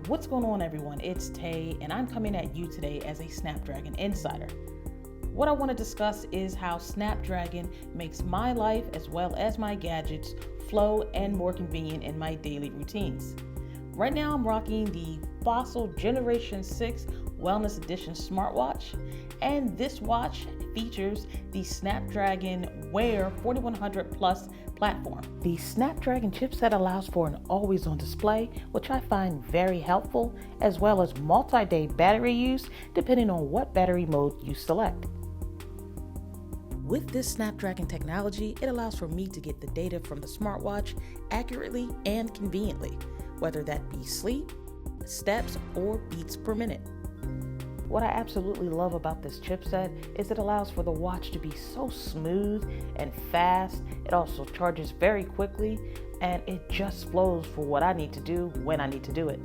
What's going on, everyone? It's Tay, and I'm coming at you today as a Snapdragon Insider. What I want to discuss is how Snapdragon makes my life as well as my gadgets flow and more convenient in my daily routines. Right now, I'm rocking the Fossil Generation 6 Wellness Edition smartwatch, and this watch features the Snapdragon Wear 4100 Plus platform. The Snapdragon chipset allows for an always-on display, which I find very helpful, as well as multi-day battery use depending on what battery mode you select. With this Snapdragon technology, it allows for me to get the data from the smartwatch accurately and conveniently, whether that be sleep, steps, or beats per minute. What I absolutely love about this chipset is it allows for the watch to be so smooth and fast. It also charges very quickly, and it just flows for what I need to do when I need to do it.